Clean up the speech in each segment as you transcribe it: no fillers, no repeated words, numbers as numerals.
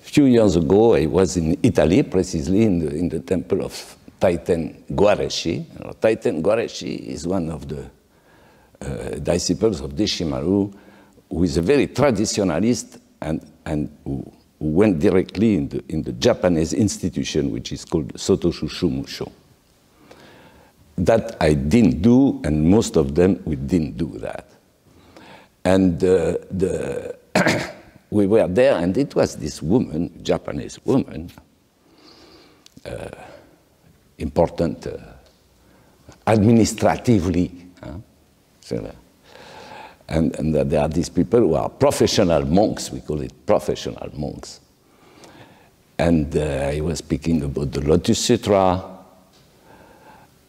few years ago, I was in Italy, precisely in the temple of Taiten Guareschi. Taiten Guareschi is one of the disciples of Deshimaru, who is a very traditionalist and who went directly in the Japanese institution, which is called Sotoshu Shumusho. That I didn't do, and most of them, we didn't do that. And we were there, and it was this woman, Japanese woman, important administratively. And there are these people who are professional monks, we call it professional monks. And I was speaking about the Lotus Sutra,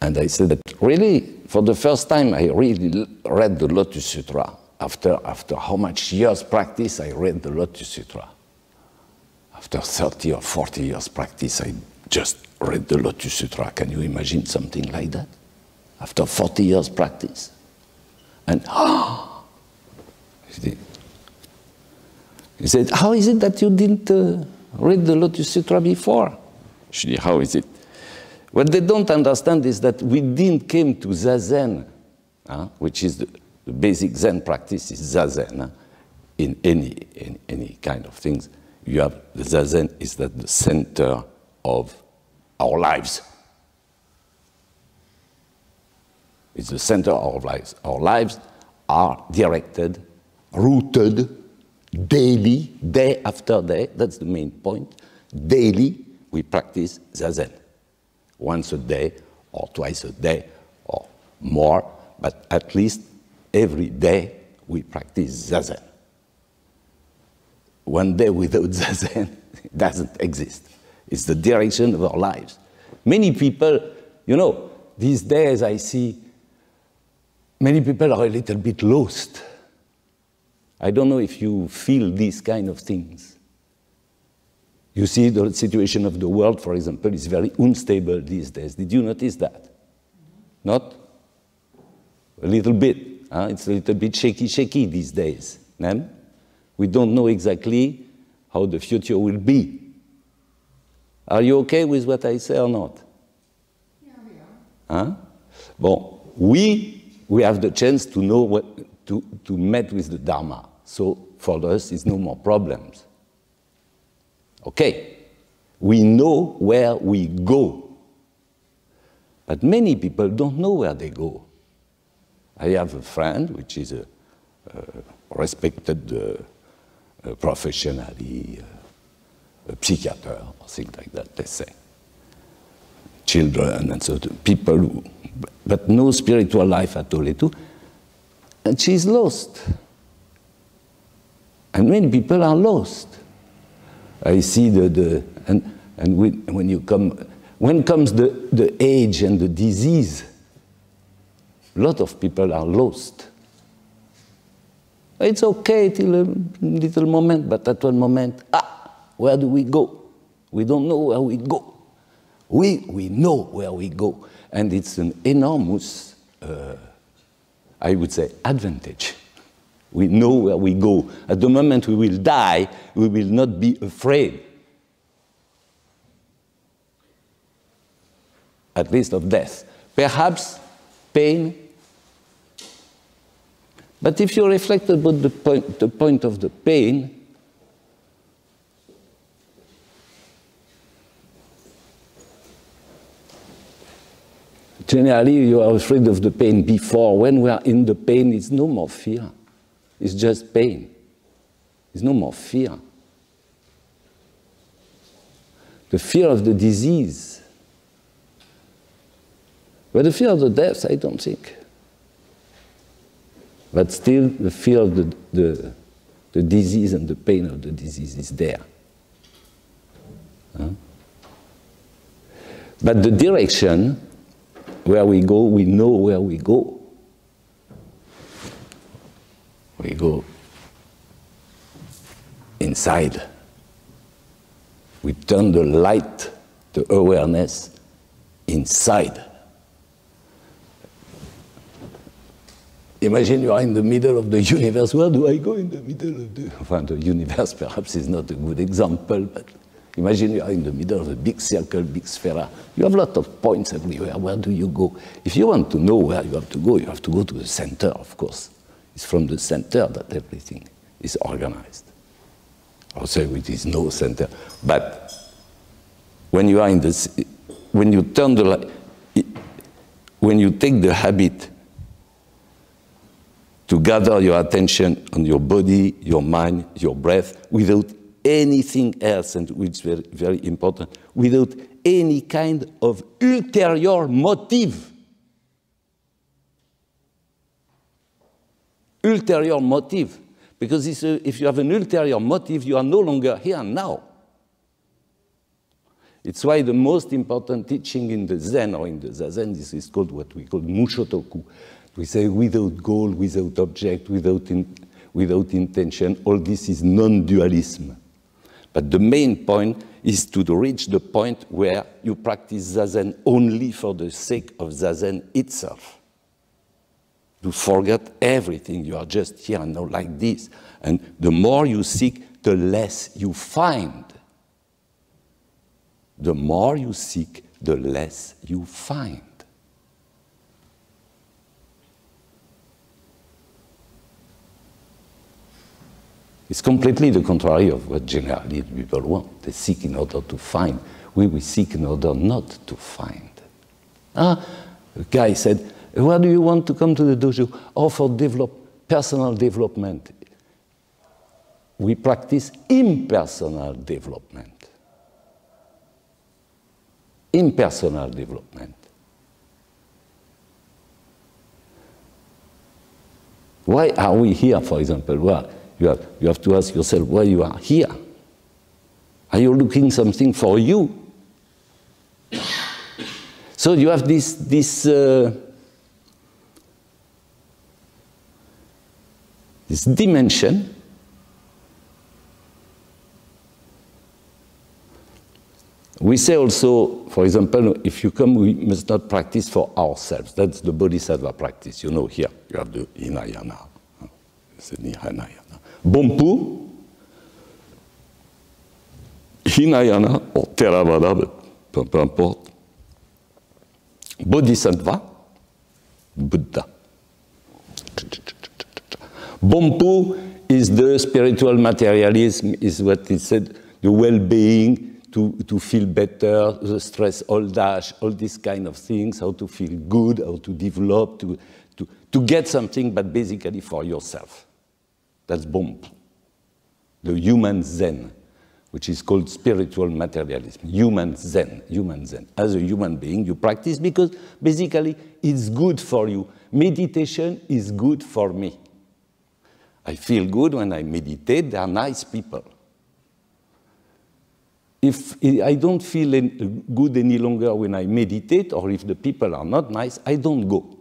and I said that really, for the first time, I really read the Lotus Sutra. After how much years practice, I read the Lotus Sutra. After 30 or 40 years practice, I just read the Lotus Sutra. Can you imagine something like that? After 40 years practice. And he said, how is it that you didn't read the Lotus Sutra before? Actually, how is it? What they don't understand is that we didn't came to Zazen, which is the basic Zen practice is Zazen. In any kind of things, you have the Zazen is that the center of our lives. It's the center of our lives. Our lives are directed, rooted, daily, day after day. That's the main point. Daily, we practice Zazen. Once a day, or twice a day, or more, but at least every day we practice Zazen. One day without Zazen doesn't exist. It's the direction of our lives. Many people, you know, these days I see many people are a little bit lost. I don't know if you feel these kind of things. You see the situation of the world, for example, is very unstable these days. Did you notice that? Not? A little bit. It's a little bit shaky these days. We don't know exactly how the future will be. Are you okay with what I say or not? Yeah, we are. Bon, we have the chance to know what to meet with the Dharma. So for us, it's no more problems. Okay, we know where we go, but many people don't know where they go. I have a friend, which is a respected professionally, a psychiatrist, or things like that, they say. Children and so on, people who, but no spiritual life at all, and she's lost. And many people are lost. I see when comes the age and the disease, a lot of people are lost. It's okay till a little moment, but at one moment, where do we go? We don't know where we go. We know where we go. And it's an enormous, I would say, advantage. We know where we go. At the moment we will die, we will not be afraid, at least of death. Perhaps pain. But if you reflect about the point of the pain, generally you are afraid of the pain before. When we are in the pain, it's no more fear. It's just pain. There's no more fear. The fear of the disease. But the fear of the death, I don't think. But still, the fear of the disease and the pain of the disease is there. But the direction where we go, we know where we go. We go inside. We turn the light, the awareness, inside. Imagine you are in the middle of the universe. Where do I go in the middle of the... Well, the universe perhaps is not a good example, but imagine you are in the middle of a big circle, big sphere. You have a lot of points everywhere. Where do you go? If you want to know where you have to go to the center, of course. It's from the center that everything is organized. I'll say it is no center. But when you are in this, when you turn the light, when you take the habit to gather your attention on your body, your mind, your breath, without anything else, and which is very, very important, without any kind of ulterior motive. Ulterior motive. Because if you have an ulterior motive, you are no longer here and now. It's why the most important teaching in the Zen or in the Zazen is called what we call mushotoku. We say without goal, without object, without intention. All this is non-dualism. But the main point is to reach the point where you practice Zazen only for the sake of Zazen itself. To forget everything. You are just here and now like this. And the more you seek, the less you find. The more you seek, the less you find. It's completely the contrary of what generally people want. They seek in order to find. We seek in order not to find. A guy said, where do you want to come to the dojo? Oh, for personal development. We practice impersonal development. Impersonal development. Why are we here, for example? Well, you have to ask yourself why you are here. Are you looking something for you? So you have this dimension We say also, for example, if you come, we must not practice for ourselves. That's the Bodhisattva practice. You know, here you have the Hinayana. It's the Hinayana. Bompu, Hinayana, or Theravada, peu importe. Bodhisattva, Buddha. Bompu is the spiritual materialism, is what is said, the well-being, to feel better, the stress, all these kind of things, how to feel good, how to develop, to get something, but basically for yourself. That's Bompu. The human Zen, which is called spiritual materialism. Human Zen, human Zen. As a human being, you practice because basically it's good for you. Meditation is good for me. I feel good when I meditate. They are nice people. If I don't feel good any longer when I meditate, or if the people are not nice, I don't go.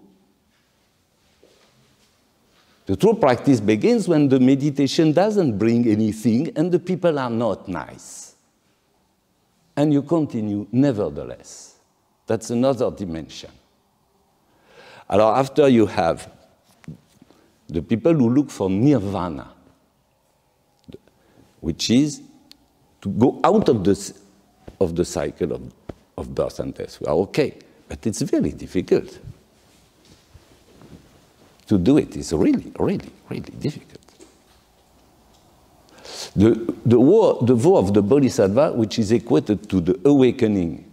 The true practice begins when the meditation doesn't bring anything and the people are not nice. And you continue nevertheless. That's another dimension. Alors after you have the people who look for nirvana, which is to go out of the cycle of birth and death. We are okay, but it's very difficult. To do it is really, really, really difficult. The vow of the Bodhisattva, which is equated to the awakening,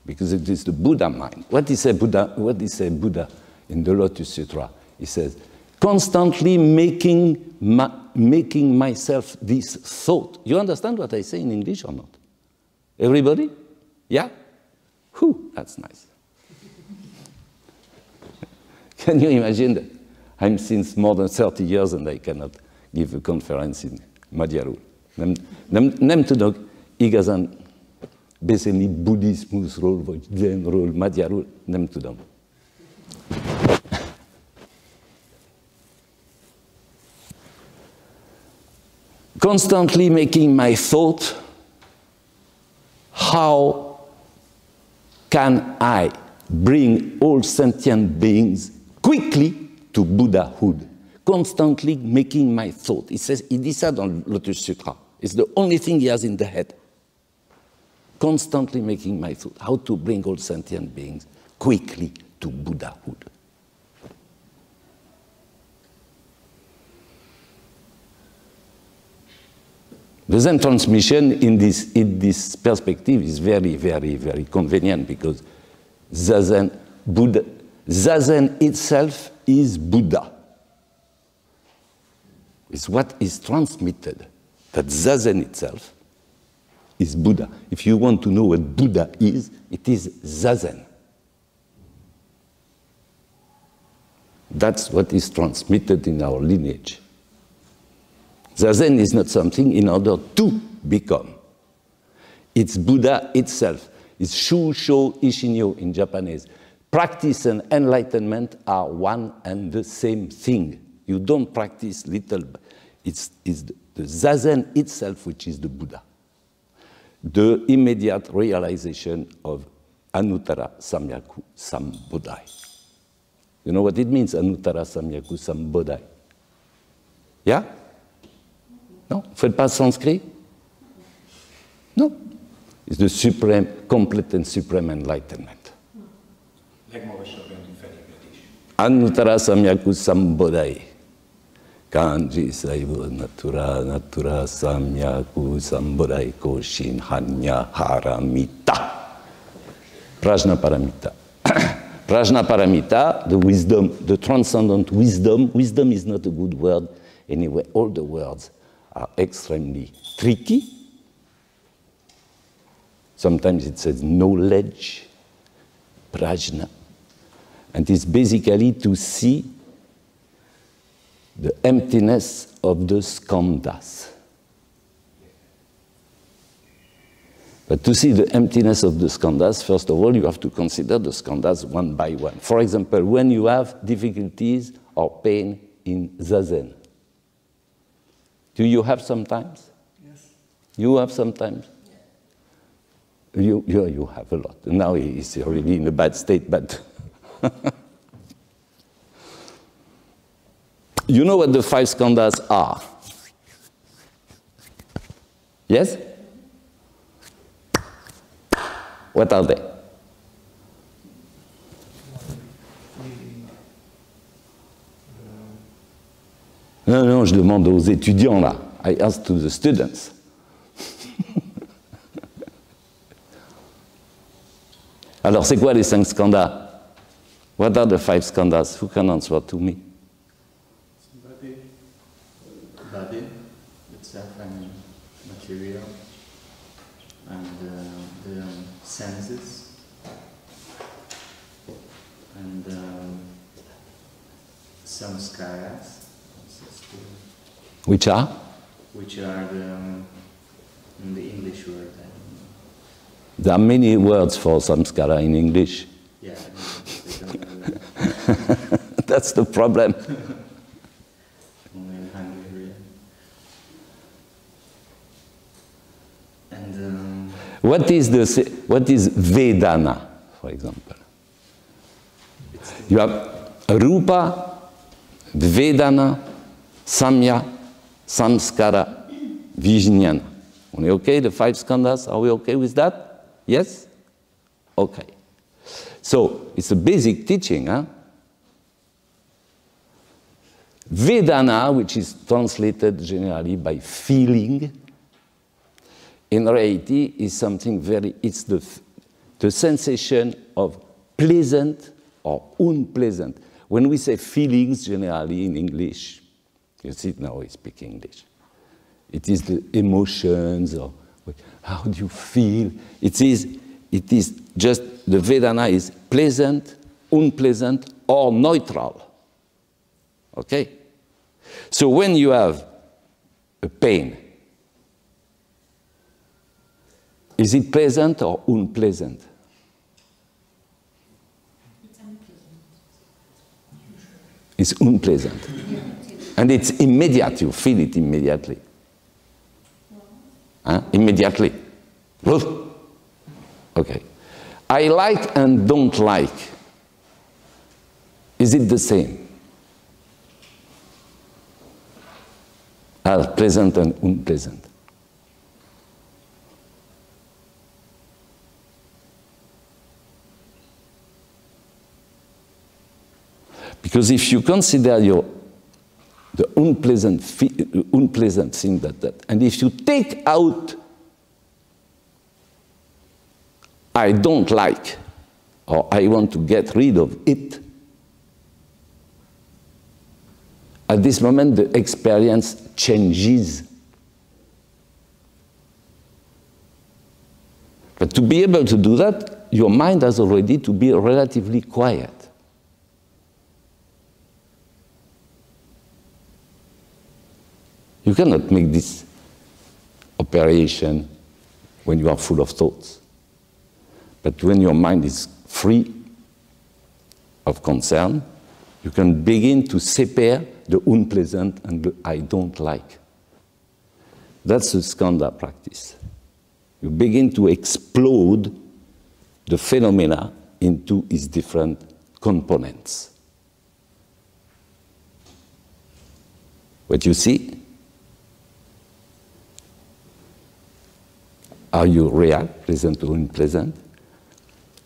because it is the Buddha mind. What is a Buddha in the Lotus Sutra? He says, constantly making myself this thought. You understand what I say in English or not? Everybody? Yeah? Whew, that's nice. Can you imagine that? I'm since more than 30 years and I cannot give a conference in Magyarul. Nem tudok igazán beszélni buddhizmusról, vagy zenről, Magyarul, nem tudom. Constantly making my thought, how can I bring all sentient beings quickly to Buddhahood, constantly making my thought. Il dit ça dans le Lotus Sutra. It's the only thing he has in the head. Constantly making my thought. How to bring all sentient beings quickly to Buddhahood. The Zen transmission in this perspective is very, very, very convenient because Zazen itself is Buddha. It's what is transmitted. That Zazen itself is Buddha. If you want to know what Buddha is, it is Zazen. That's what is transmitted in our lineage. Zazen is not something in order to become. It's Buddha itself. It's Shusho Ishinyo in Japanese. Practice and enlightenment are one and the same thing. You don't practice little. It's the Zazen itself which is the Buddha. The immediate realization of Anuttara Samyaku Sambodhai. You know what it means, Anuttara Samyaku Sambodhai? Yeah? Non? Vous ne faites pas sanskrit? No. It's the supreme, complete and supreme enlightenment. Legmagasabb rendű felébredés. Anuttara Samyaku Sambodhai. Kanji Saivo Natura Samyaku Sambodhai Koshin Hanya Haramita. Prajnaparamita. Prajnaparamita, the wisdom, the transcendent wisdom. Wisdom is not a good word anyway. All the words are extremely tricky. Sometimes it says knowledge, prajna. And it's basically to see the emptiness of the skandhas. But to see the emptiness of the skandhas, first of all, you have to consider the skandhas one by one. For example, when you have difficulties or pain in Zazen, do you have sometimes? Yes. You have sometimes? Yeah. You have a lot. Now he's really in a bad state, but you know what the 5 skandhas are? Yes? What are they? Non, je demande aux étudiants là. I ask to the students. Alors, c'est quoi les 5 skandhas? What are the 5 skandhas? Who can answer to me? Body itself and material, and the senses, and samskaras. Which are? Which are the English word. There are many words for samskara in English. Yeah, they don't know. That's the problem. Only in Hungary. And What is Vedana, for example? You have Rupa, Vedana, Samya, Samskara, Vijnana. Are we okay? The 5 skandhas, are we okay with that? Yes? Okay. So, it's a basic teaching, huh? Vedana, which is translated generally by feeling, in reality is something very, it's the sensation of pleasant or unpleasant. When we say feelings generally in English, you see now I speak English. It is the emotions or how do you feel? It is just, the Vedana is pleasant, unpleasant, or neutral. Okay? So when you have a pain, is it pleasant or unpleasant? It's unpleasant. And it's immediate, you feel it immediately. Huh? Immediately. Okay. I like and don't like. Is it the same? as pleasant and unpleasant. Because if you consider the unpleasant thing and if you take out I don't like, or I want to get rid of it, at this moment the experience changes. But to be able to do that, your mind has already to be relatively quiet. You cannot make this operation when you are full of thoughts. But when your mind is free of concern, you can begin to separate the unpleasant and the I don't like. That's the skandha practice. You begin to explode the phenomena into its different components. What you see, how you react, pleasant or unpleasant,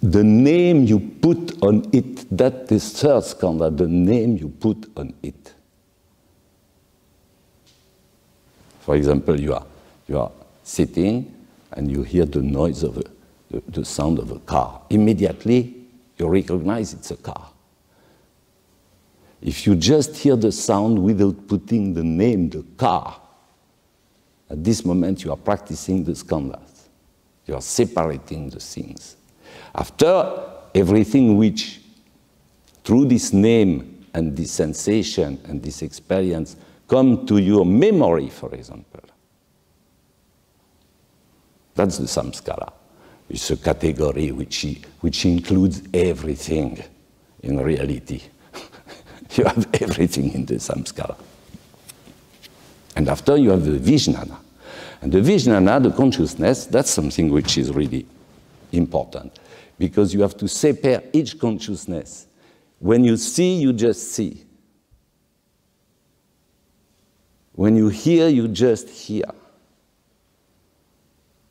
the name you put on it, that is third skandha, the name you put on it. For example, you are sitting and you hear the noise of the sound of a car. Immediately, you recognize it's a car. If you just hear the sound without putting the name, the car, at this moment you are practicing the skandhas. You are separating the things. After, everything which, through this name and this sensation and this experience, come to your memory, for example. That's the samskara. It's a category which includes everything in reality. You have everything in the samskara. And after you have the vijnana. And the vijnana, the consciousness, that's something which is really important. Because you have to separate each consciousness. When you see, you just see. When you hear, you just hear.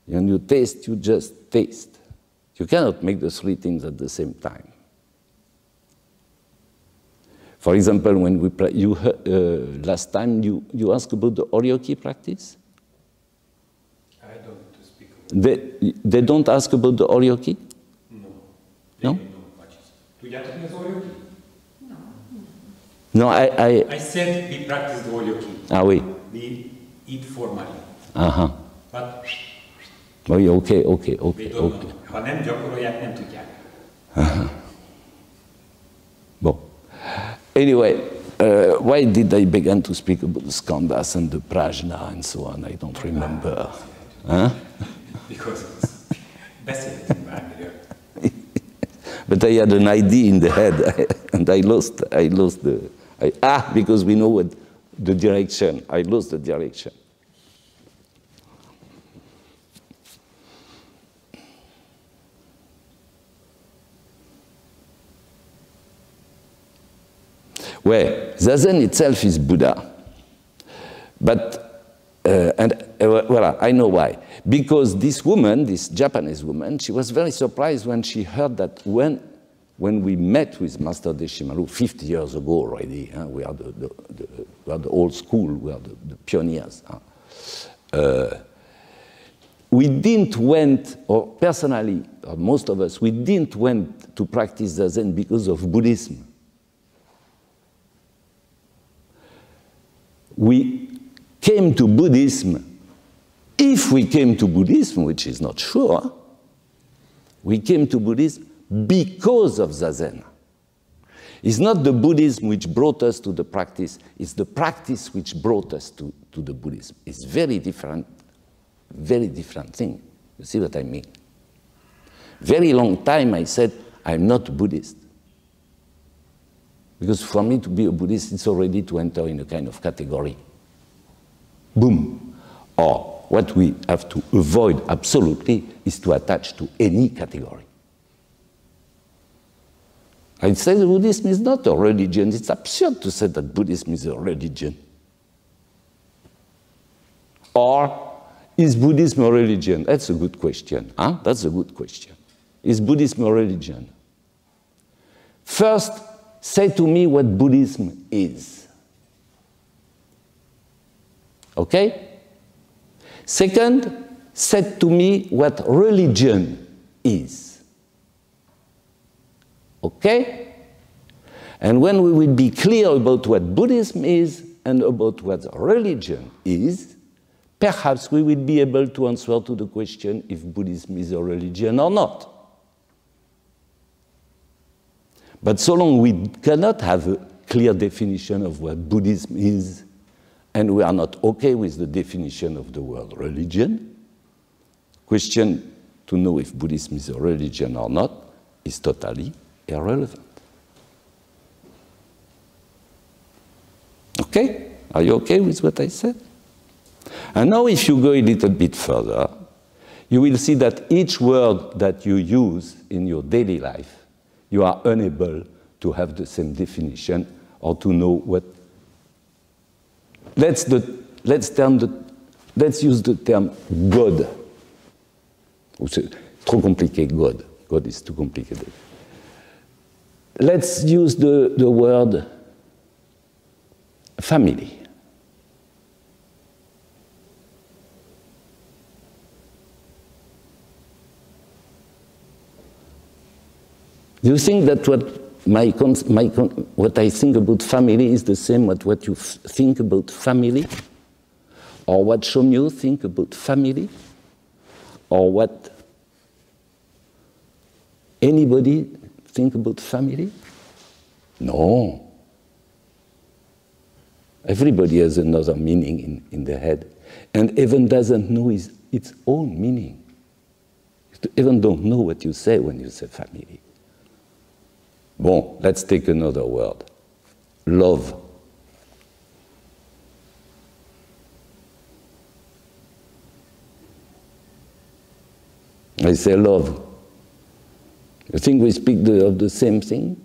When you taste, you just taste. You cannot make the three things at the same time. For example, when we last time you asked about the oryoki practice? I don't speak about They don't ask about the oryoki? No? Tudjátok, mi az oryoki? No, I said we practice the oryoki. Ah, oui. We eat formally. Uh-huh. But Okay. they don't know. Ha nem gyakorolják, nem tudják. Uh-huh. Bon. Anyway, why did I begin to speak about the skandhas and the prajna and so on? I don't remember. Huh? Because beszéltünk bármiről. But I had an idea in the head, and I lost the... because we know what the direction. I lost the direction. Well, Zazen itself is Buddha. But, well, I know why. Because this woman, this Japanese woman, she was very surprised when she heard that when we met with Master Deshimaru 50 years ago already, we are the old school, we are the pioneers. We didn't went, or personally, or most of us, we didn't went to practice Zazen because of Buddhism. We came to Buddhism, if we came to Buddhism, which is not sure, we came to Buddhism because of Zazen. It's not the Buddhism which brought us to the practice, it's the practice which brought us to the Buddhism. It's very different thing. You see what I mean? Very long time I said, I'm not Buddhist. Because for me to be a Buddhist, it's already to enter in a kind of category. Boom. Or what we have to avoid absolutely is to attach to any category. I'd say that Buddhism is not a religion. It's absurd to say that Buddhism is a religion. Or is Buddhism a religion? That's a good question. Huh? That's a good question. Is Buddhism a religion? First, say to me what Buddhism is. Okay? Second, say to me what religion is. Okay? And when we will be clear about what Buddhism is and about what religion is, perhaps we will be able to answer to the question if Buddhism is a religion or not. But so long we cannot have a clear definition of what Buddhism is, and we are not okay with the definition of the word religion, question to know if Buddhism is a religion or not is totally irrelevant. Okay? Are you okay with what I said? And now if you go a little bit further, you will see that each word that you use in your daily life, you are unable to have the same definition or to know what. Let's use the term God. Trop compliqué, God. God is too complicated. Let's use the word family. Do you think that what I think about family is the same as what you think about family? Or what Shomyo think about family? Or what anybody think about family? No. Everybody has another meaning in their head. And even doesn't know its own meaning. You even don't know what you say when you say family. Bon, let's take another word. Love. I say love. You think we speak of the same thing?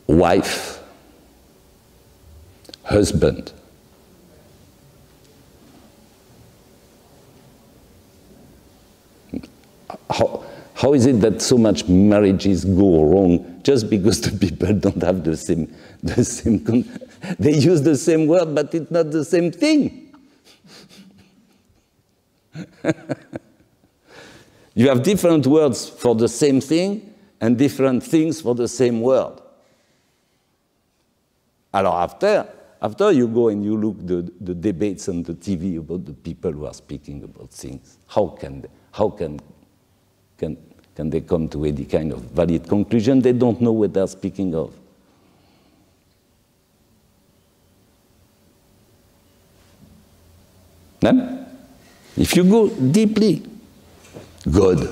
Wife. Husband. How is it that so much marriages go wrong just because the people don't have the same they use the same word, but it's not the same thing. You have different words for the same thing and different things for the same word. Alors after you go and you look the debates on the TV about the people who are speaking about things, how can they come to any kind of valid conclusion? They don't know what they're speaking of. No? If you go deeply, God,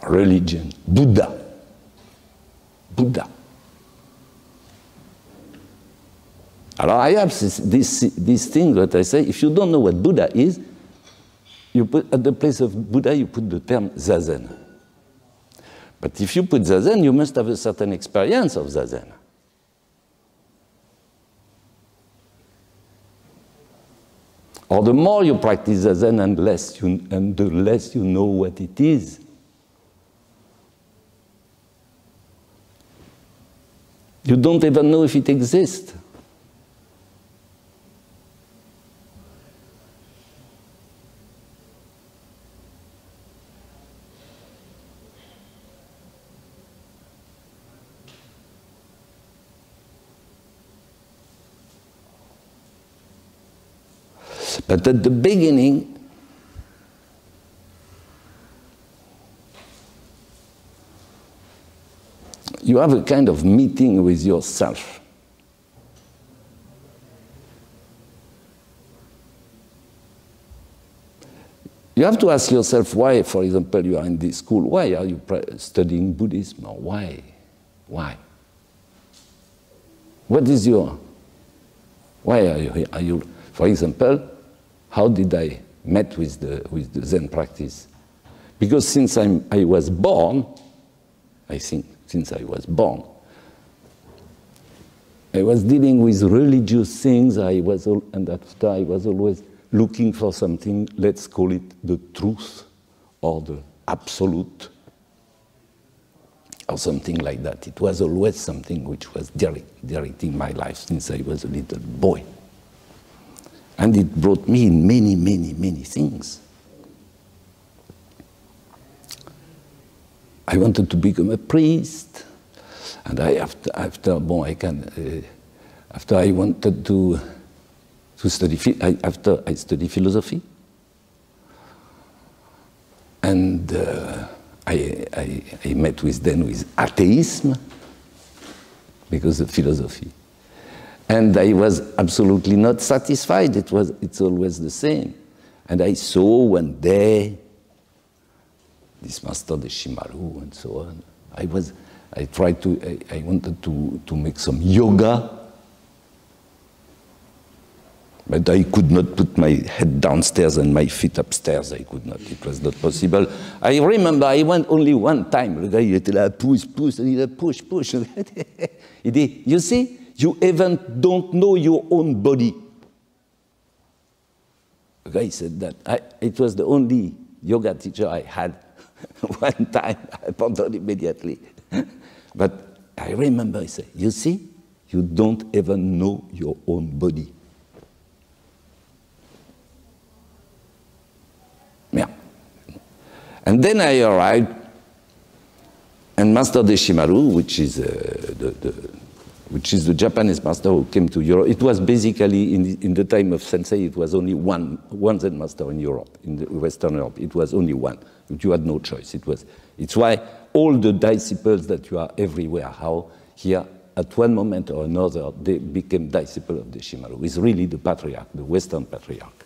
religion, Buddha. Alors I have this thing that I say, if you don't know what Buddha is, you put, at the place of Buddha, you put the term Zazen. But if you put Zazen, you must have a certain experience of Zazen. Or the more you practice Zazen and the less you know what it is. You don't even know if it exists. But at the beginning, you have a kind of meeting with yourself. You have to ask yourself why, for example, you are in this school. Why are you studying Buddhism? Or why? Why? What is your... Why are you here? Are you, for example, how did I met with the Zen practice? Because since I was born, I think, since I was born. I was dealing with religious things, and after I was always looking for something, let's call it the truth or the absolute or something like that. It was always something which was directing my life since I was a little boy. And it brought me in many, many, many things. I wanted to become a priest, and after I wanted to study, after I studied philosophy, and I met with atheism because of philosophy, and I was absolutely not satisfied. It's always the same, and I saw one day this master Deshimaru and so on. I wanted to make some yoga, but I could not put my head downstairs and my feet upstairs. I could not. It was not possible. I remember I went only one time. Le gars, il était là, push. Il dit, you see, you even don't know your own body. The guy said that. It was the only yoga teacher I had. One time, I abandoned immediately. But I remember, I said, you see, you don't even know your own body. Yeah. And then I arrived, and Master Deshimaru, which is the Japanese master who came to Europe. It was basically, in the time of Sensei, it was only one Zen master in Europe, in Western Europe. It was only one. You had no choice. It's why all the disciples that you are everywhere, how here, at one moment or another, they became disciples of Deshimaru. He's really the patriarch, the Western patriarch.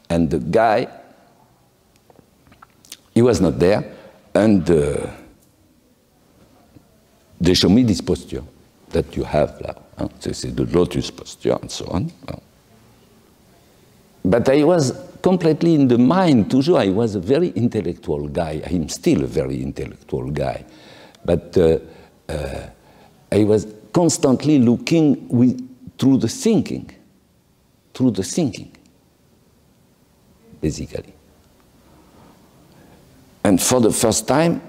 And the guy, he was not there, and they show me this posture that you have now. This is the lotus posture and so on. But I was completely in the mind, toujours. I was a very intellectual guy. I'm still a very intellectual guy. But I was constantly looking through the thinking, basically. And for the first time,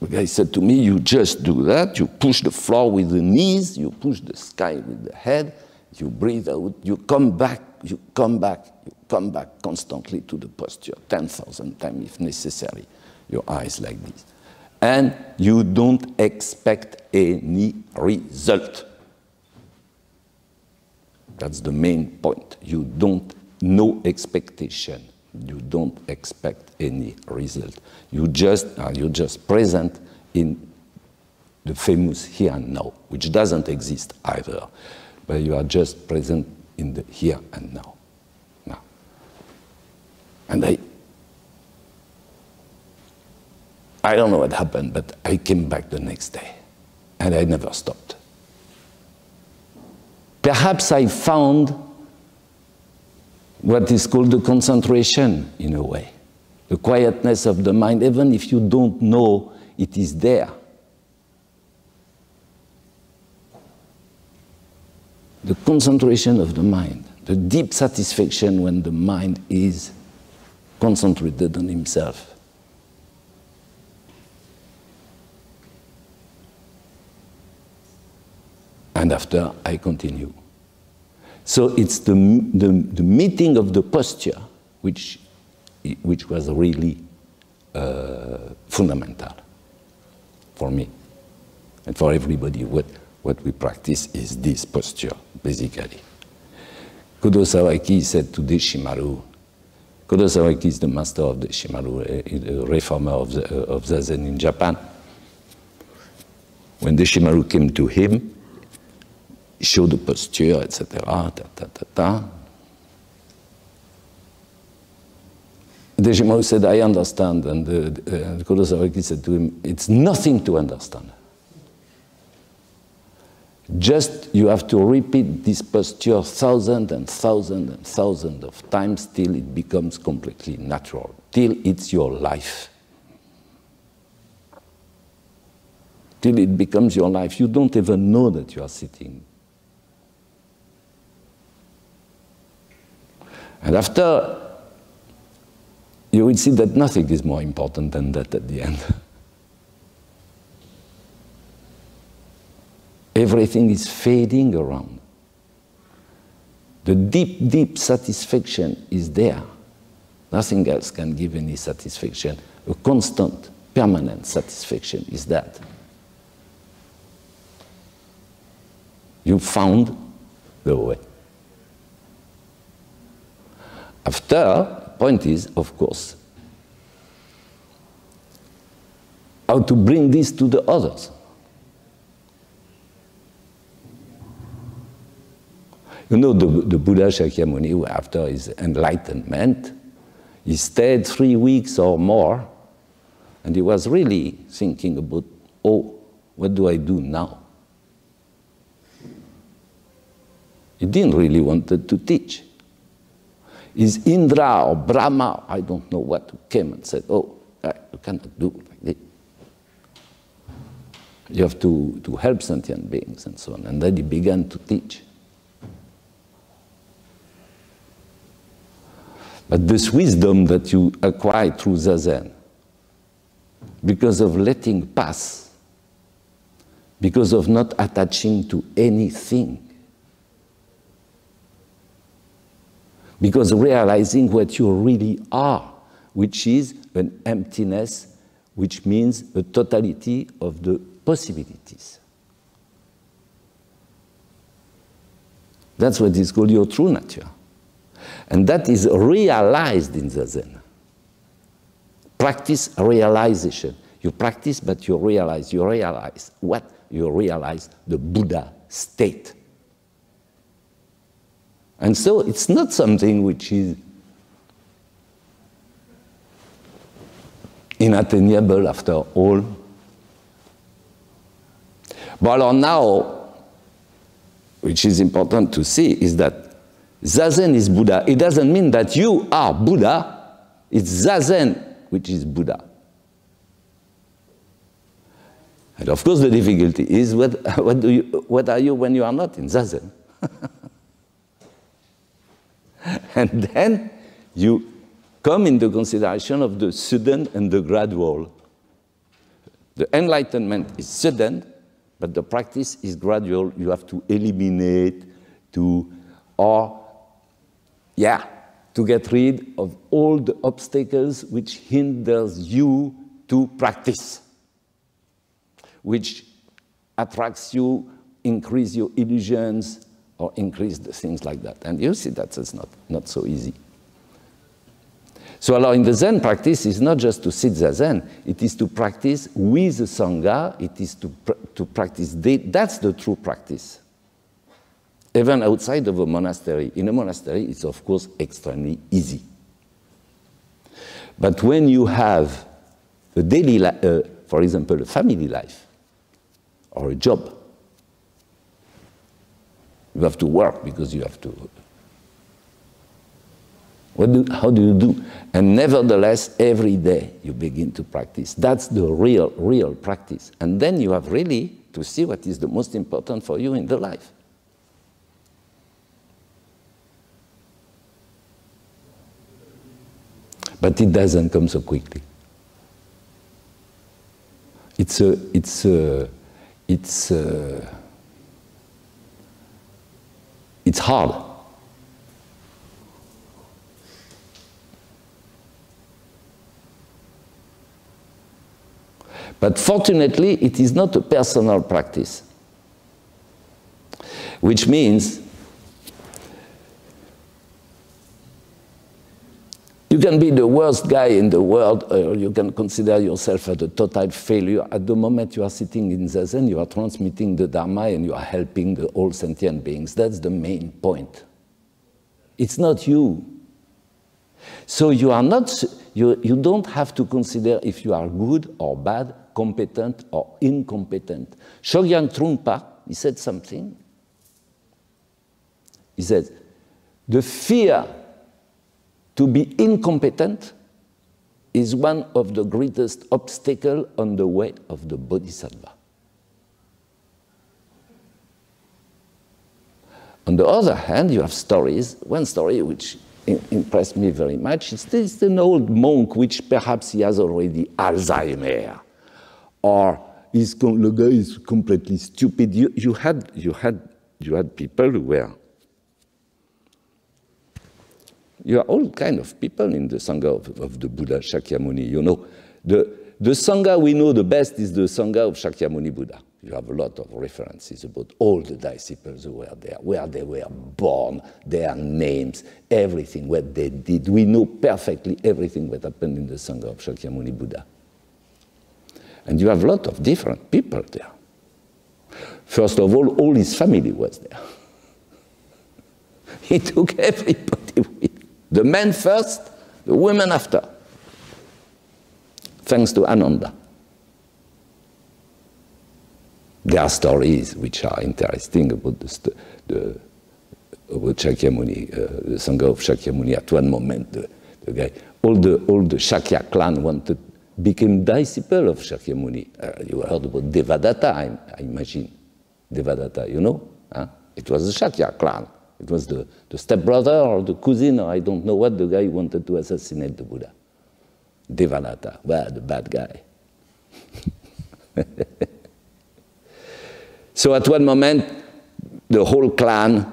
the guy said to me, you just do that, you push the floor with the knees, you push the sky with the head, you breathe out, you come back constantly to the posture, 10,000 times if necessary, your eyes like this. And you don't expect any result. That's the main point. You don't, no expectation. You don't expect any result. You're just present in the famous here and now, which doesn't exist either. But you are just present in the here and now. And I don't know what happened, but I came back the next day, and I never stopped. Perhaps I found what is called the concentration, in a way. The quietness of the mind, even if you don't know it is there. The concentration of the mind, the deep satisfaction when the mind is concentrated on himself. And after, I continue. So it's the meeting of the posture which was really fundamental for me and for everybody. What we practice is this posture, basically. Kodo Sawaki said to Deshimaru, Kodo Sawaki is the master of Deshimaru, a reformer of Zazen in Japan. When Deshimaru came to him, he showed the posture, etc. Deshimaru said, I understand. And Kodo Sawaki said to him, it's nothing to understand. Just you have to repeat this posture thousands and thousands and thousands of times till it becomes completely natural, till it's your life. till it becomes your life. You don't even know that you are sitting. And after, you will see that nothing is more important than that at the end. Everything is fading around. The deep, deep satisfaction is there. Nothing else can give any satisfaction. A constant, permanent satisfaction is that. You found the way. After, point is, of course, how to bring this to the others. You know, the Buddha Shakyamuni, who after his enlightenment, he stayed 3 weeks or more, and he was really thinking about, oh, what do I do now? He didn't really want to teach. His Indra or Brahma, I don't know what, who came and said, oh, you cannot do like this. You have to help sentient beings and so on. And then he began to teach. But this wisdom that you acquire through Zazen, because of letting pass, because of not attaching to anything, because realizing what you really are, which is an emptiness, which means a totality of the possibilities. That's what is called your true nature. And that is realized in the Zen. Practice realization. You practice, but you realize. You realize what? You realize the Buddha state. And so it's not something which is inattainable after all. But now, which is important to see, is that Zazen is Buddha. It doesn't mean that you are Buddha. It's Zazen which is Buddha. And of course the difficulty is what are you when you are not in Zazen? And then you come into consideration of the sudden and the gradual. The enlightenment is sudden, but the practice is gradual. You have to eliminate, to get rid of all the obstacles which hinders you to practice, which attracts you, increase your illusions, or increase the things like that. And you see that it's not so easy. So in the Zen practice is not just to sit Zazen, it is to practice with the Sangha, it is to practice, that's the true practice. Even outside of a monastery. In a monastery, it's of course extremely easy. But when you have a daily life, for example, a family life, or a job, you have to work because you have to. How do you do? And nevertheless, every day you begin to practice. That's the real practice. And then you have really to see what is the most important for you in the life. But it doesn't come so quickly. It's hard. But fortunately, it is not a personal practice, which means you can be the worst guy in the world, or you can consider yourself as a total failure. At the moment you are sitting in Zazen, you are transmitting the Dharma and you are helping all sentient beings. That's the main point. It's not you. So you are not, you don't have to consider if you are good or bad, competent or incompetent. Shogyan Trungpa, he said something. He said, the fear to be incompetent is one of the greatest obstacles on the way of the Bodhisattva. On the other hand, you have stories. One story which impressed me very much is an old monk which perhaps he has already Alzheimer, or the guy is completely stupid. You had people who were. You are all kind of people in the Sangha of the Buddha Shakyamuni. You know, the Sangha we know the best is the Sangha of Shakyamuni Buddha. You have a lot of references about all the disciples who were there, where they were born, their names, everything, what they did. We know perfectly everything that happened in the Sangha of Shakyamuni Buddha. And you have a lot of different people there. First of all his family was there. He took everybody with. The men first, the women after. Thanks to Ananda. There are stories which are interesting about about Shakyamuni, the Sangha of Shakyamuni. At one moment, the guy, all the Shakya clan became disciple of Shakyamuni. You heard about Devadatta, I imagine. Devadatta, you know? Huh? It was the Shakya clan. It was the stepbrother or the cousin, or I don't know what, the guy who wanted to assassinate the Buddha. Devadatta, well, the bad guy. So at one moment, the whole clan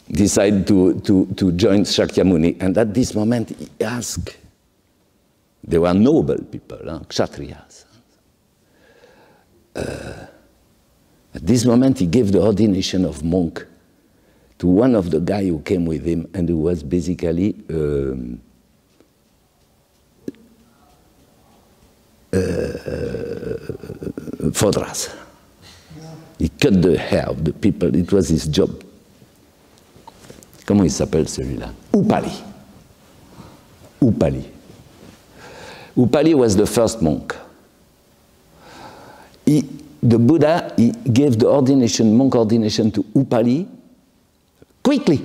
decided to join Shakyamuni, and at this moment he asked, they were noble people, kshatriyas. At this moment he gave the ordination of monk to one of the guys who came with him and who was basically Fodras. He cut the hair of the people, it was his job. Comment il s'appelle celui-là? Upali. Upali. Upali was the first monk. The Buddha, he gave the ordination, monk ordination to Upali quickly,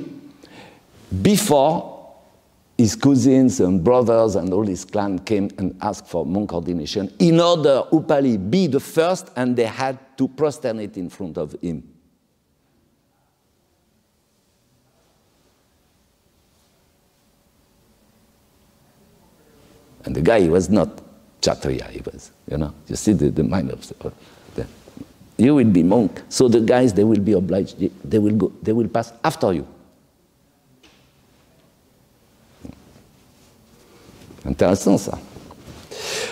before his cousins and brothers and all his clan came and asked for monk ordination, in order Upali be the first, and they had to prosternate in front of him. And the guy, he was not Kshatriya, he was, you know, you see the mind of the, you will be monk, so the guys, they will be obliged, they will pass after you. Intéressant ça.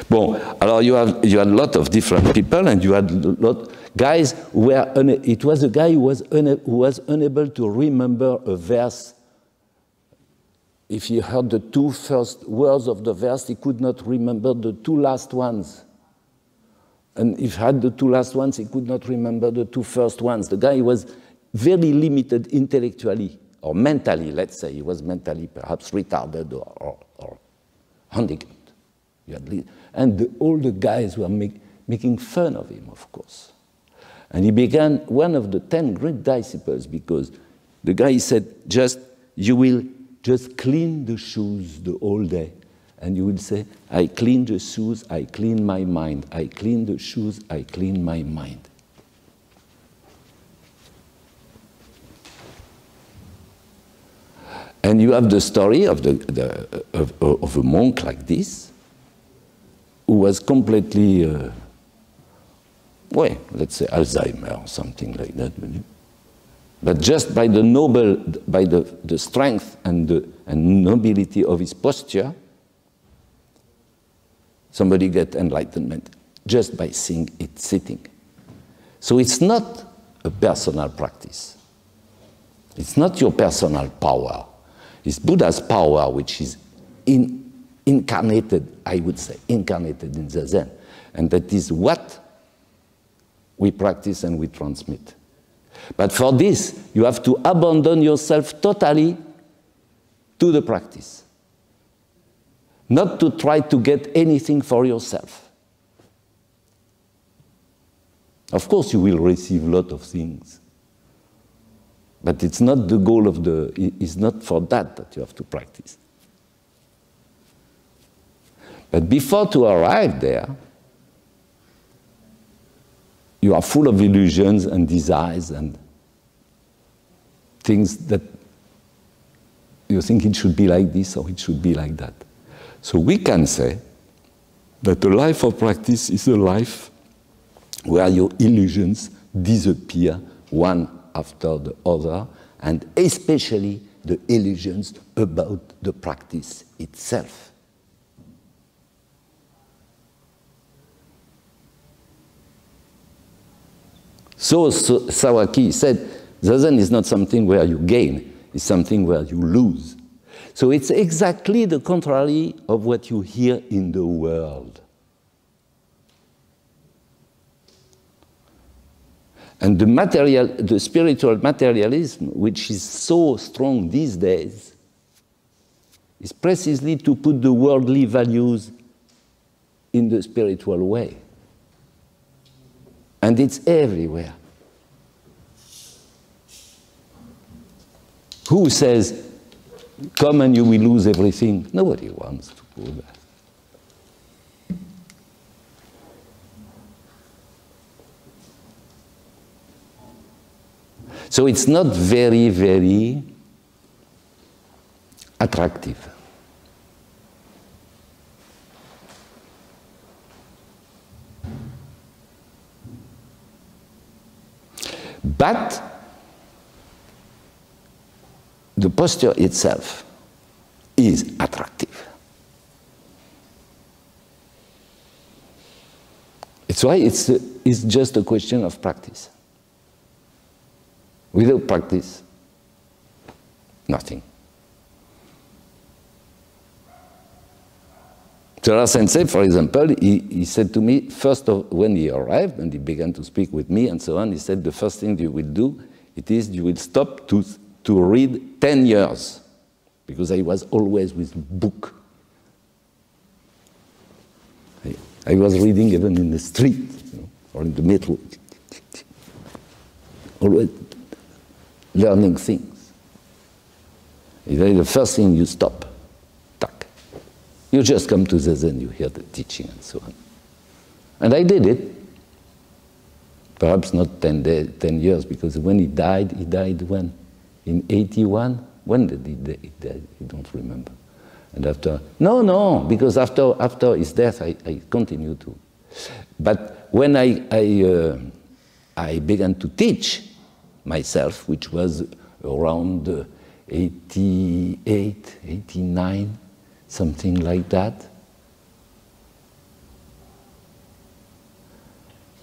Bon, alors you had a lot of different people, and you had a lot guys who were. It was a guy who was unable to remember a verse. If he heard the two first words of the verse, he could not remember the two last ones. And if he had the two last ones, he could not remember the two first ones. The guy was very limited intellectually or mentally. Let's say he was mentally perhaps retarded or handicapped. And all the guys were making fun of him, of course. And he began one of the 10 great disciples, because the guy said, you will just clean the shoes the whole day. And you will say, I clean the shoes, I clean my mind. I clean the shoes, I clean my mind. And you have the story of a monk like this, who was completely, well, let's say Alzheimer or something like that. But just by the strength and nobility of his posture, somebody get enlightenment just by seeing it sitting. So it's not a personal practice. It's not your personal power. It's Buddha's power, which is incarnated, I would say, incarnated in the Zen. And that is what we practice and we transmit. But for this, you have to abandon yourself totally to the practice. Not to try to get anything for yourself. Of course, you will receive a lot of things. But it's not the goal of it's not for that you have to practice. But before to arrive there, you are full of illusions and desires, and things that you think it should be like this or it should be like that. So we can say that the life of practice is a life where your illusions disappear one after the other, and especially the illusions about the practice itself. So Sawaki said, Zazen is not something where you gain, it's something where you lose. So it's exactly the contrary of what you hear in the world. And the spiritual materialism, which is so strong these days, is precisely to put the worldly values in the spiritual way. And it's everywhere. Who says, come and you will lose everything? Nobody wants to go there. So it's not very, very attractive. But the posture itself is attractive. It's why it's just a question of practice. Without practice, nothing. Chara Sensei, for example, he said to me, when he arrived and he began to speak with me and so on, he said, the first thing you will do, it is you will stop to read 10 years, because I was always with book. I was reading even in the street, or in the metro. Always learning things. The first thing you stop. You just come to Zazen, you hear the teaching and so on. And I did it. Perhaps not 10 years, because when he died when? In 81? When did he die? I don't remember. And after, no, because after his death, I continued to. But when I began to teach myself, which was around 88, 89, something like that.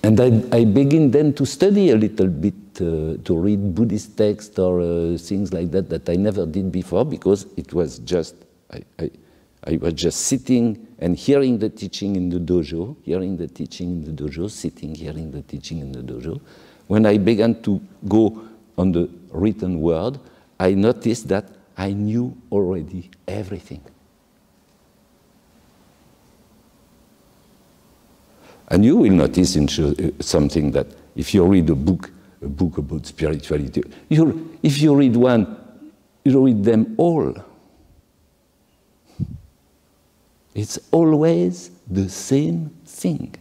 And I begin then to study a little bit, to read Buddhist texts or things like that I never did before, because it was just, I was just sitting and hearing the teaching in the dojo, sitting, hearing the teaching in the dojo. When I began to go on the written word, I noticed that I knew already everything. And you will notice something that if you read a book about spirituality, if you read one, you read them all. It's always the same thing,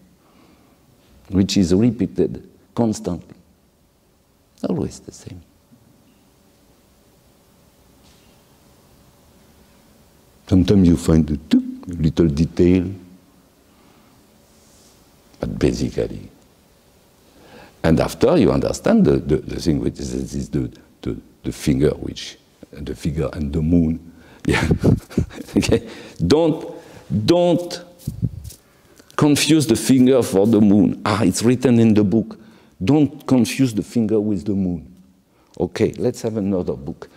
which is repeated constantly. Always the same. Sometimes you find a little detail, but basically. And after you understand the thing which is the finger, the figure and the moon. Yeah. Okay. Don't confuse the finger for the moon. It's written in the book. Don't confuse the finger with the moon. Okay, let's have another book.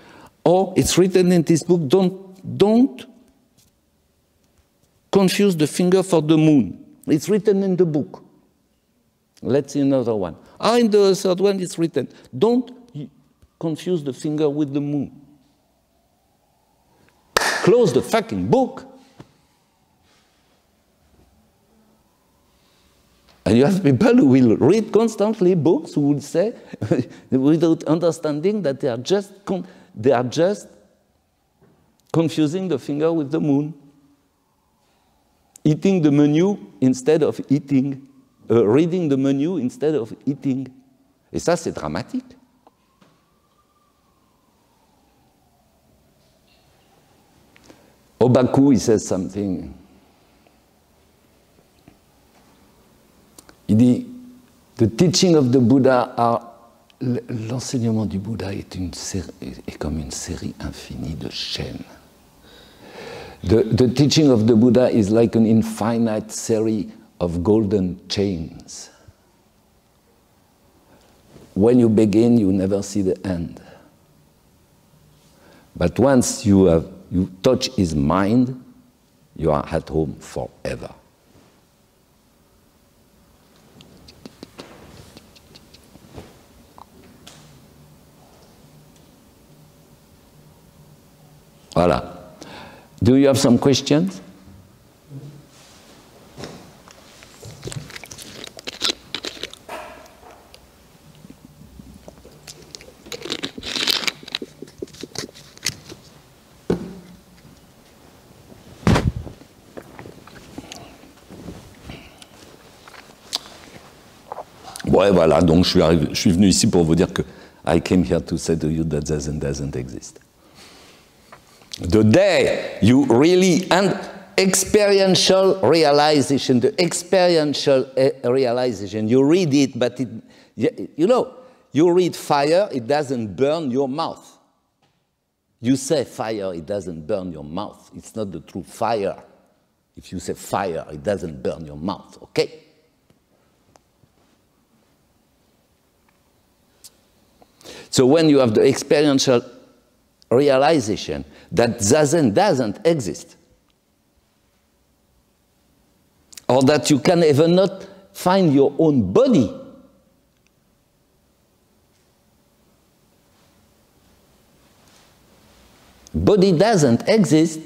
Or it's written in this book, don't confuse the finger for the moon. It's written in the book. Let's see another one. In the third one it's written, don't confuse the finger with the moon. Close the fucking book. And you have people who will read constantly books who will say, without understanding, that they are just confusing the finger with the moon. Eating the menu instead of eating, reading the menu instead of eating. Et ça, c'est dramatique. Obaku, he says something. Il dit, the teaching of the Buddha are, l'enseignement du Bouddha est comme une série infinie de chaînes. The teaching of the Buddha is like an infinite series of golden chains. When you begin, you never see the end. But once you touch his mind, you are at home forever. Voilà. Do you have some questions? Ouais, voilà, donc je suis venu ici pour vous dire que I came here to say to you that Zen doesn't exist. The day you really, and experiential realization, the experiential realization, you read it, but it, you know, you read fire, it doesn't burn your mouth. You say fire, it doesn't burn your mouth. It's not the true fire. If you say fire, it doesn't burn your mouth, okay? So when you have the experiential realization that Zazen doesn't exist, or that you can even not find your own body, body doesn't exist,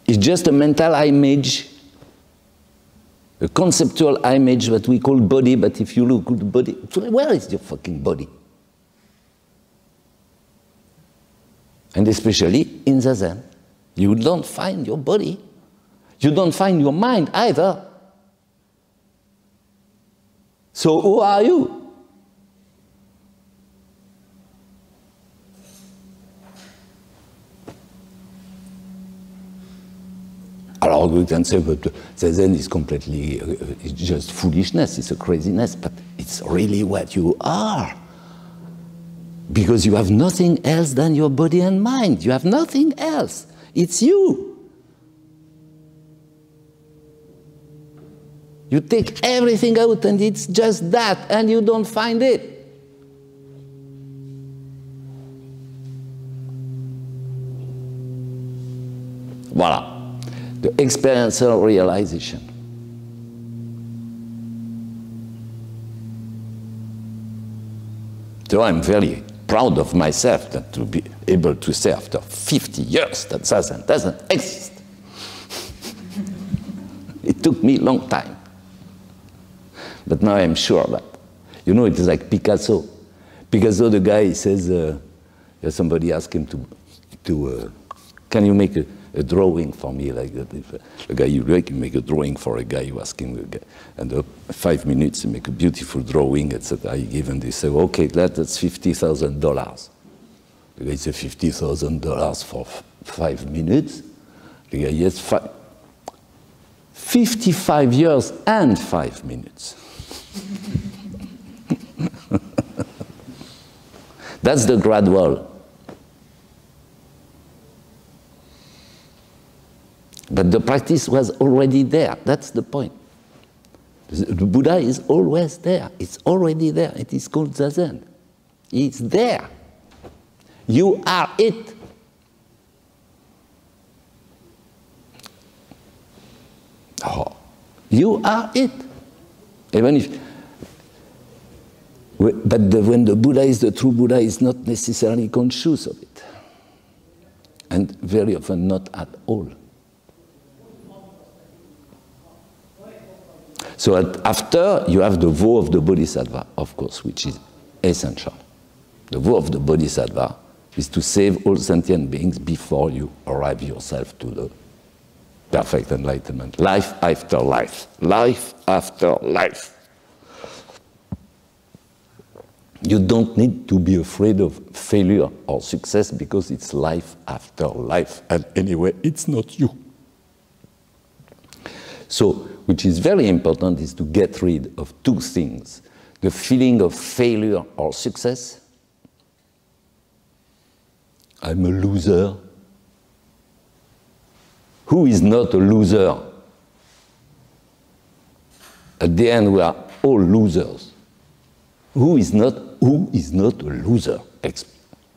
it's just a mental image, a conceptual image that we call body, but if you look at the body, where is your fucking body? And especially in Zazen, you don't find your body. You don't find your mind either. So who are you? Alors we can say, but Zazen is completely, it's just foolishness, it's a craziness, but it's really what you are. Because you have nothing else than your body and mind. You have nothing else. It's you. You take everything out and it's just that, and you don't find it. Voilà. The experiential realization. So I'm very proud of myself that to be able to say after 50 years that Zazen doesn't exist. It took me a long time. But now I'm sure that, you know, it is like Picasso. Picasso, the guy, he says, somebody asked him to can you make a drawing for me like that? If a guy you like, you make a drawing for a guy, you ask him, and 5 minutes to make a beautiful drawing, etc. He gave, and they say, okay, that's $50,000. The guy said, $50,000 for 5 minutes? The guy, yes, 55 years and 5 minutes. That's the gradual. But the practice was already there. That's the point. The Buddha is always there. It's already there. It is called Zazen. It's there. You are it. Oh, you are it. Even if, but when the Buddha is the true Buddha, is not necessarily conscious of it, and very often not at all. So after, you have the vow of the Bodhisattva, of course, which is essential. The vow of the Bodhisattva is to save all sentient beings before you arrive yourself to the perfect enlightenment. Life after life. Life after life. You don't need to be afraid of failure or success because it's life after life. And anyway, it's not you. So, which is very important is to get rid of two things. The feeling of failure or success. I'm a loser. Who is not a loser? At the end, we are all losers. Who is not a loser?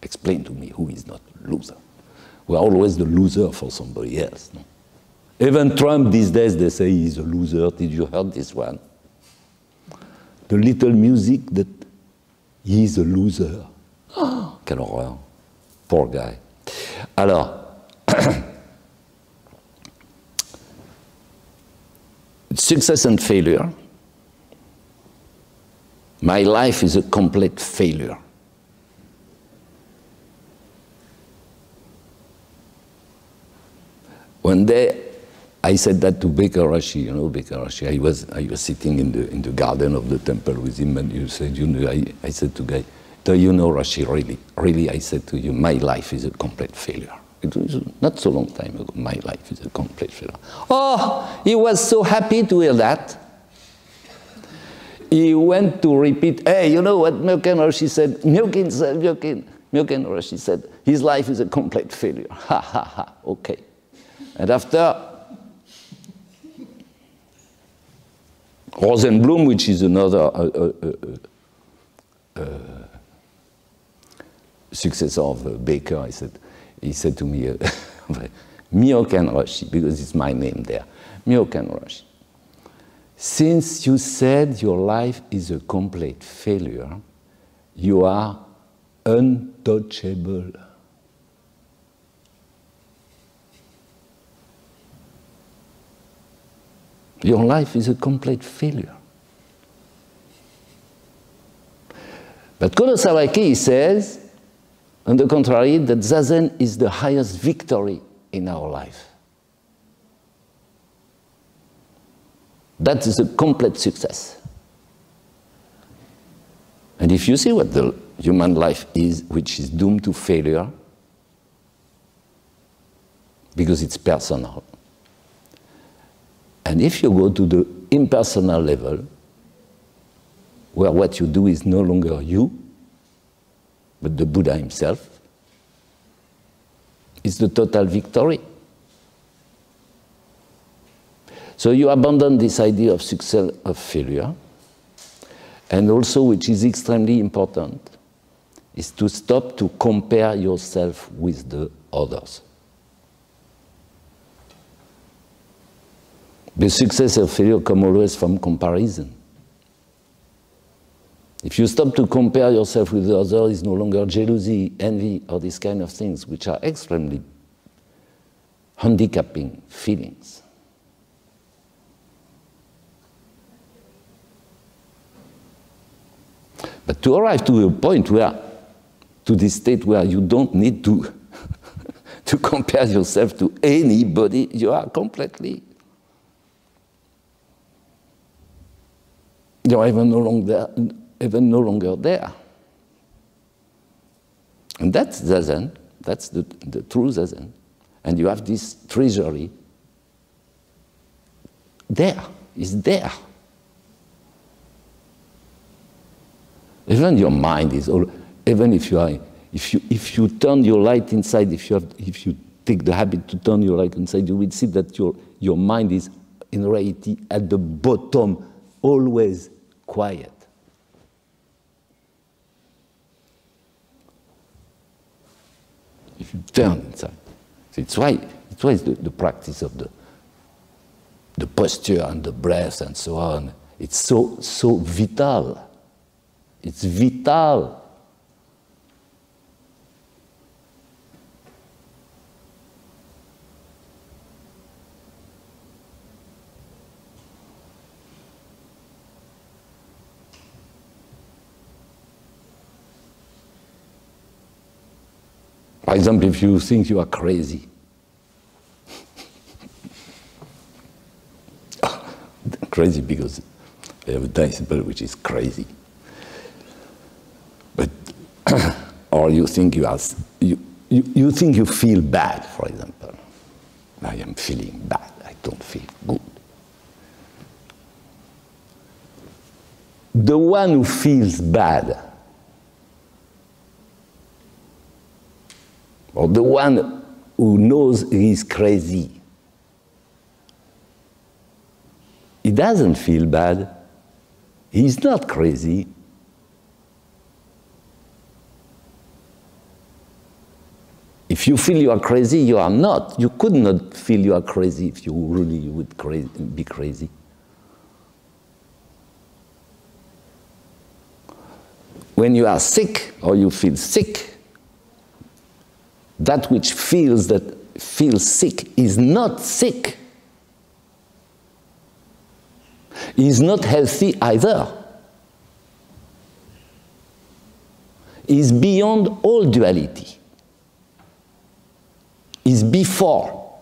Explain to me who is not a loser. We are always the loser for somebody else. No? Even Trump these days, they say he's a loser. Did you hear this one? The little music that he's a loser. Oh, quelle horreur. Poor guy. Alors, success and failure. My life is a complete failure. One day, I said that to Baker Rashi, you know Baker Rashi. I was sitting in the garden of the temple with him, and you said, you know, I said to Guy, do you know Rashi, really, I said to you, my life is a complete failure. It was not so long time ago, my life is a complete failure. Oh, he was so happy to hear that. He went to repeat, hey, you know what Myoken Rashi said? Myoken Rashi said, his life is a complete failure. Ha, ha, ha, okay. And after, Rosenblum, which is another successor of Baker, he said to me, Myoken Rashi, because it's my name there, Myoken Rashi. Since you said your life is a complete failure, you are untouchable. Your life is a complete failure. But Kodo Sawaki says, on the contrary, that Zazen is the highest victory in our life. That is a complete success. And if you see what the human life is, which is doomed to failure, because it's personal, and if you go to the impersonal level, where what you do is no longer you, but the Buddha himself, it's the total victory. So you abandon this idea of success, of failure, and also, which is extremely important, is to stop to compare yourself with the others. The success or failure come always from comparison. If you stop to compare yourself with the other, it's no longer jealousy, envy, or these kind of things, which are extremely handicapping feelings. But to arrive to a point where, to this state where you don't need to, to compare yourself to anybody, you are completely, you are even no longer there. And that's Zazen, that's the true Zazen. And you have this treasury there, it's there. Even your mind is all, even if you are, if you turn your light inside, if you take the habit to turn your light inside, you will see that your mind is in reality at the bottom, always quiet. If you turn inside, so it's why the practice of the posture and the breath and so on. It's so vital. It's vital. For example, if you think you are crazy, crazy because we have a disciple which is crazy. or you think you think you feel bad, for example. I am feeling bad, I don't feel good. The one who feels bad, or the one who knows he's crazy, he doesn't feel bad, he's not crazy. If you feel you are crazy, you are not. You could not feel you are crazy if you really would be crazy. When you are sick or you feel sick, that which feels sick is not sick. He is not healthy either. He is beyond all duality. Is before.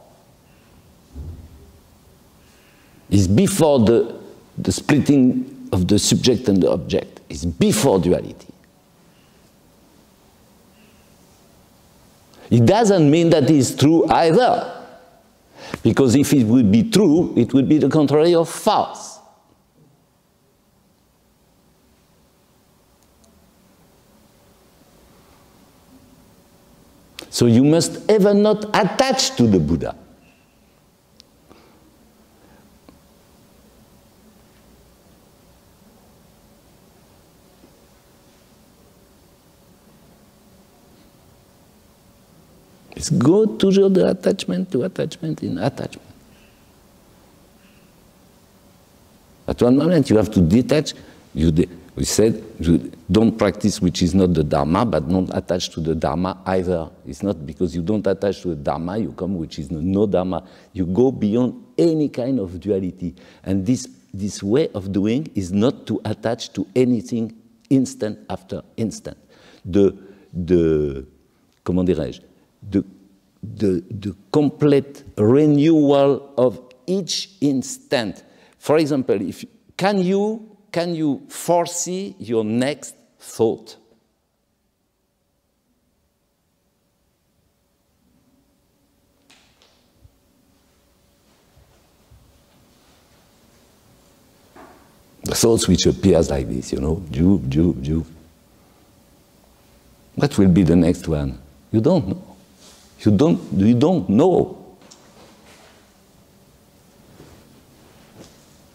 Is before the splitting of the subject and the object. Is before duality. It doesn't mean that it is true either. Because if it would be true, it would be the contrary of false. So you must ever not attach to the Buddha. It's go toujours de attachment to attachment in attachment. At one moment you have to detach. We said, don't practice which is not the Dharma, but don't attach to the Dharma either. It's not because you don't attach to the Dharma, you come which is no Dharma. You go beyond any kind of duality. And this way of doing is not to attach to anything instant after instant. Comment dirais-je? The complete renewal of each instant. For example, can you foresee your next thought? The thoughts which appears like this, you know, Juve. What will be the next one? You don't know. You don't know.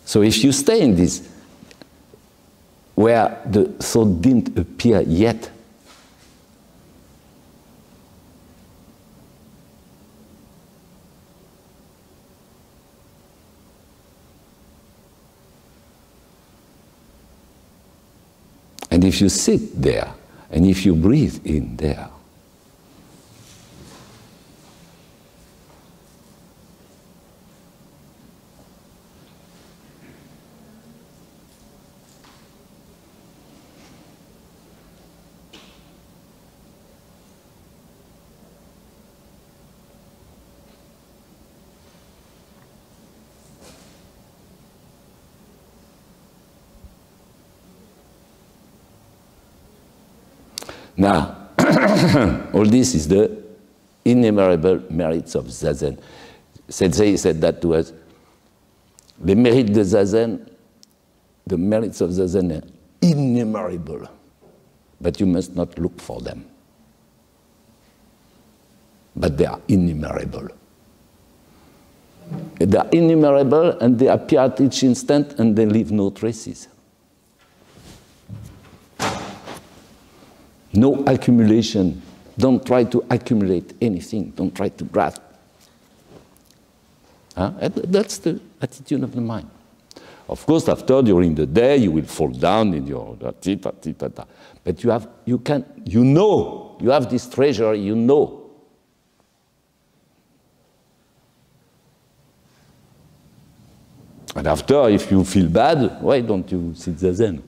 So if you stay in this, where the thought didn't appear yet, and if you sit there, and if you breathe in there, now, all this is the innumerable merits of Zazen. Sensei said that to us. Les mérites de Zazen, the merits of Zazen are innumerable, but you must not look for them. But they are innumerable. They are innumerable and they appear at each instant and they leave no traces. No accumulation. Don't try to accumulate anything. Don't try to grasp. That's the attitude of the mind. Of course, after, during the day, you will fall down in your but you know, you have this treasure, you know. And after, if you feel bad, why don't you sit Zazen?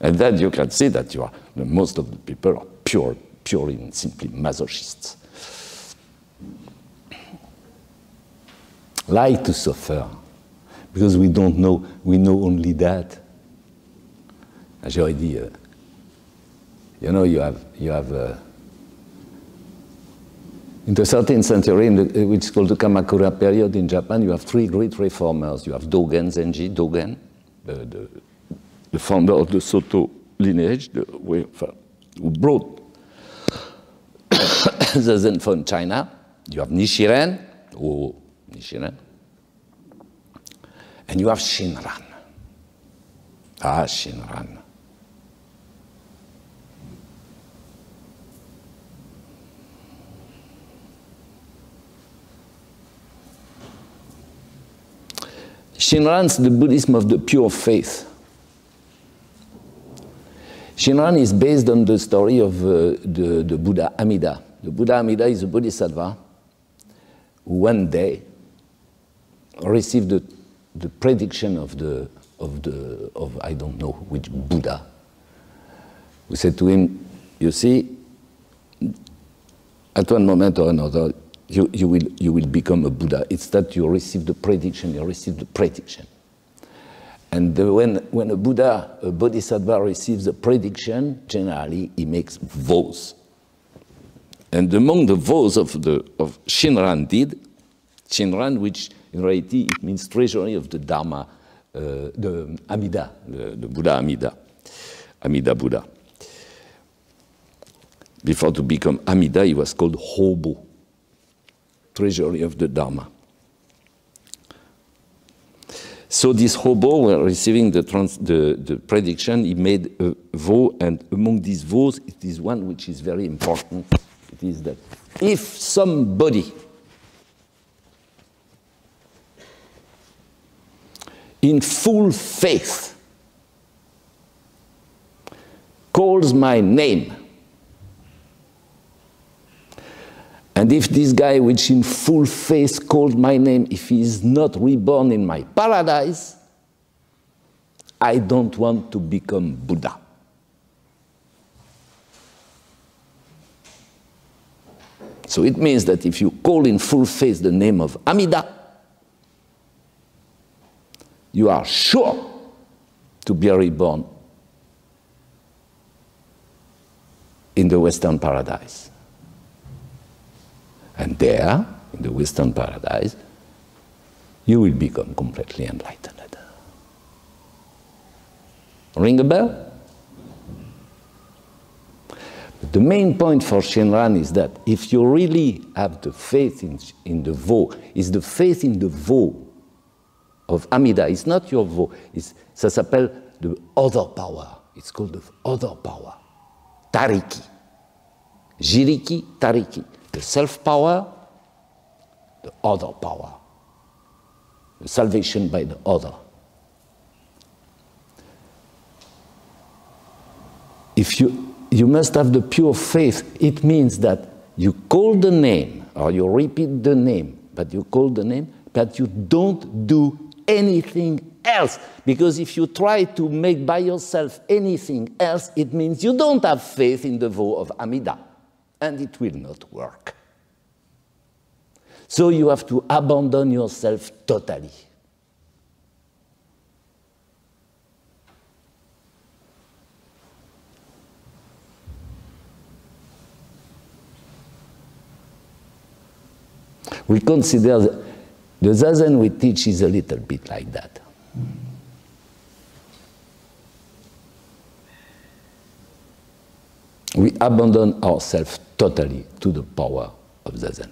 And then you can see that most of the people are purely and simply masochists. Like to suffer, because we don't know, we know only that. J'aurais dit, you know, you have in the 13th century, which is called the Kamakura period in Japan, you have three great reformers. You have Dogen Zenji, Dogen, the founder of the Soto lineage, who brought the Zen from China. You have Nichiren, and you have Shinran. Ah, Shinran. Shinran is the Buddhism of the pure faith. Shinran is based on the story of the Buddha Amida. The Buddha Amida is a bodhisattva who one day received the prediction of I don't know which Buddha, who said to him, you see, at one moment or another, you will become a Buddha. It's that you receive the prediction, And when a Buddha, a bodhisattva receives a prediction, generally he makes vows. And among the vows of Shinran Shinran, which in reality it means treasury of the Dharma, the Amida, the Buddha Amida, Amida Buddha. Before to become Amida, he was called Hobo, treasury of the Dharma. So this hobo, while receiving the prediction, he made a vow, and among these vows, it is one which is very important. It is that if somebody in full faith calls my name, and if this guy which in full faith called my name, if he is not reborn in my paradise, I don't want to become Buddha. So it means that if you call in full faith the name of Amida, you are sure to be reborn in the Western paradise. And there, in the Western paradise, you will become completely enlightened. Ring a bell? But the main point for Shinran is that if you really have the faith in the vow, is the faith in the vow of Amida. It's not your vow. Ça s'appelle the other power. It's called the other power. Tariki. Jiriki, Tariki. The self-power, the other power. The salvation by the other. If you must have the pure faith, it means that you call the name, or you repeat the name, but you call the name, but you don't do anything else. Because if you try to make by yourself anything else, it means you don't have faith in the vow of Amida, and it will not work. So you have to abandon yourself totally. We consider the Zazen we teach is a little bit like that. We abandon ourselves totally to the power of Zazen.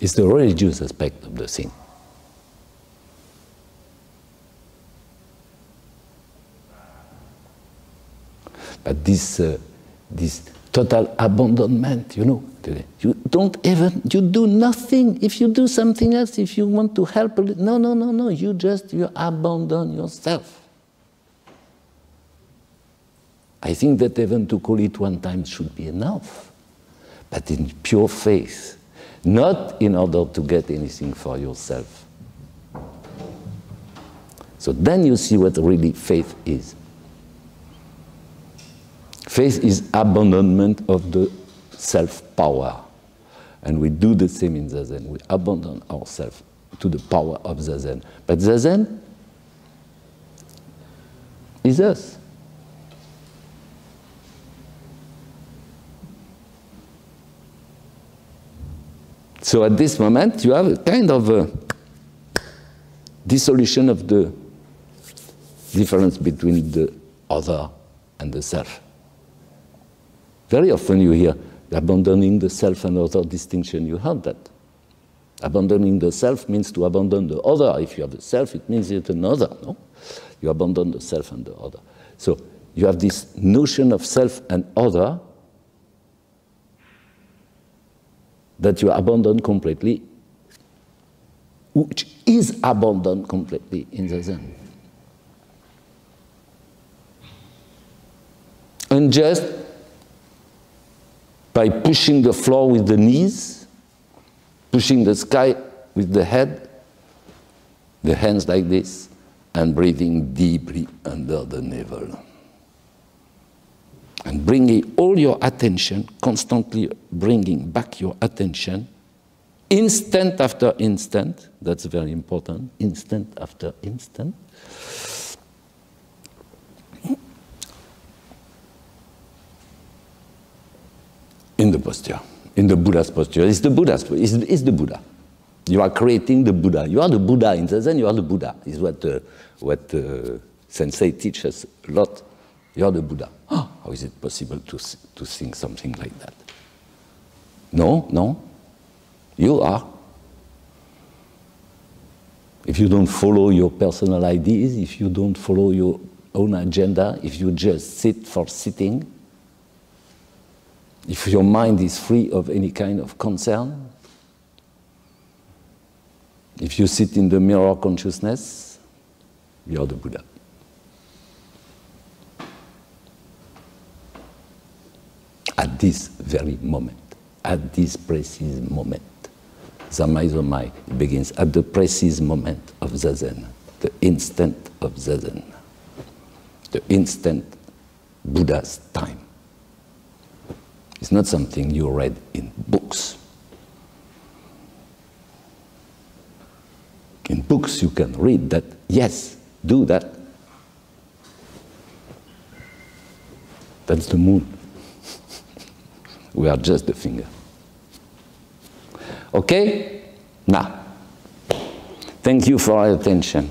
It's the religious aspect of the thing. But this total abandonment, you know, you do nothing. If you do something else, if you want to help, no, you abandon yourself. I think that even to call it one time should be enough, but in pure faith, not in order to get anything for yourself. So then you see what really faith is. Faith is abandonment of the self-power. And we do the same in Zazen. We abandon ourselves to the power of Zazen. But Zazen is us. So at this moment, you have a kind of a dissolution of the difference between the other and the self. Very often you hear abandoning the self and other distinction. You heard that. Abandoning the self means to abandon the other. If you have the self, it means yet another, no? You abandon the self and the other. So you have this notion of self and other that you abandon completely, which is abandoned completely in the Zen. And just by pushing the floor with the knees, pushing the sky with the head, the hands like this, and breathing deeply under the navel. And bringing all your attention, constantly bringing back your attention, instant after instant, that's very important, instant after instant, in the posture, in the Buddha's posture. It's the Buddha's posture, it's the Buddha. You are creating the Buddha. You are the Buddha in the Zen, you are the Buddha, is what Sensei teaches a lot. You are the Buddha. Oh, how is it possible to think something like that? No, no, you are. If you don't follow your personal ideas, if you don't follow your own agenda, if you just sit for sitting, if your mind is free of any kind of concern, if you sit in the mirror consciousness, you are the Buddha. At this very moment, at this precise moment, Zamai Zomai, it begins at the precise moment of Zazen, the instant of Zazen, the instant Buddha's time. It's not something you read in books. In books you can read that, yes, do that. That's the moon. We are just the finger. Okay? Now, thank you for your attention.